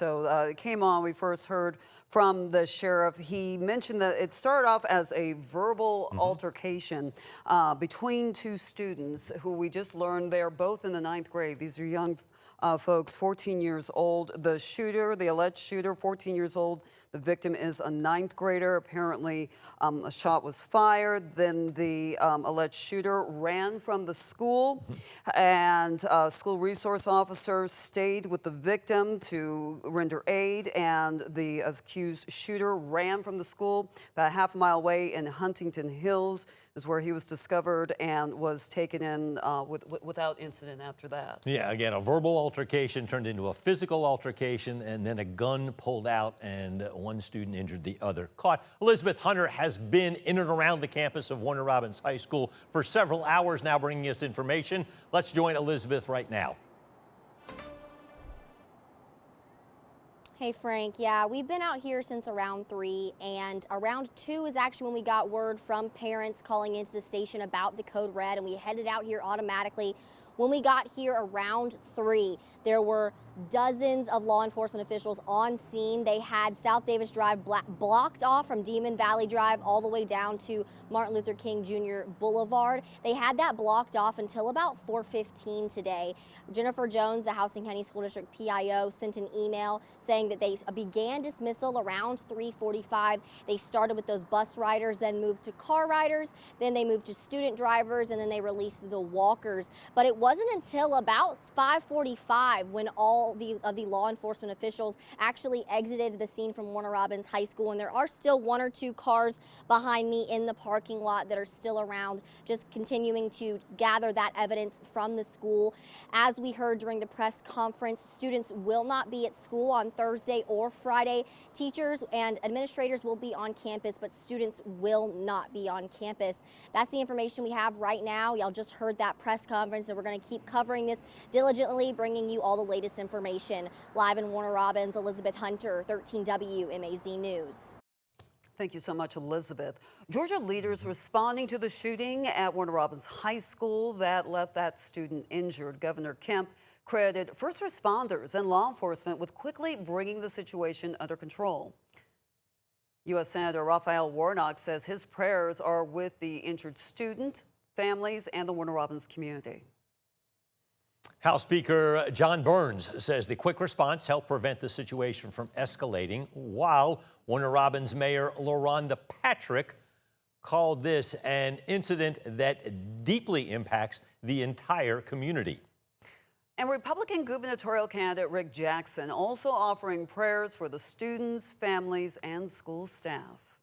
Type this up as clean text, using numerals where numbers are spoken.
So it came on, we first heard from the sheriff. He mentioned that it started off as a verbal altercation between two students who we just learned they're both in the 9th grade. These are young folks, 14 years old. The shooter, the alleged shooter, 14 years old. The victim is a 9th grader. Apparently, a shot was fired. Then the alleged shooter ran from the school, and school resource officers stayed with the victim to render aid. And the accused shooter ran from the school about a half mile away in Huntington Hills, is where he was discovered and was taken in without incident after that. Yeah, again, a verbal altercation turned into a physical altercation, and then a gun pulled out, and one student injured the other. Caught. Elizabeth Hunter has been in and around the campus of Warner Robins High School for several hours now, bringing us information. Let's join Elizabeth right now. Hey Frank, yeah, we've been out here since around 3, and around 2 is actually when we got word from parents calling into the station about the code red, and we headed out here automatically. When we got here around 3, there were dozens of law enforcement officials on scene. They had South Davis Drive blocked off from Demon Valley Drive all the way down to Martin Luther King Jr. Boulevard. They had that blocked off until about 4:15 today. Jennifer Jones, the Houston County School District PIO, sent an email saying that they began dismissal around 3:45. They started with those bus riders, then moved to car riders, then they moved to student drivers, and then they released the walkers. But it wasn't until about 5:45 when all of the law enforcement officials actually exited the scene from Warner Robins High School, and there are still 1 or 2 cars behind me in the parking lot that are still around, just continuing to gather that evidence from the school. As we heard during the press conference, students will not be at school on Thursday or Friday. Teachers and administrators will be on campus, but students will not be on campus. That's the information we have right now. Y'all just heard that press conference, and we're going to keep covering this diligently, bringing you all the latest information. Live in Warner Robins, Elizabeth Hunter, 13 WMAZ News. Thank you so much, Elizabeth. Georgia leaders responding to the shooting at Warner Robins High School that left that student injured. Governor Kemp credited first responders and law enforcement with quickly bringing the situation under control. U.S. Senator Raphael Warnock says his prayers are with the injured student, families, and the Warner Robins community. House Speaker John Burns says the quick response helped prevent the situation from escalating, while Warner Robins Mayor LaRonda Patrick called this an incident that deeply impacts the entire community. And Republican gubernatorial candidate Rick Jackson also offering prayers for the students, families, and school staff.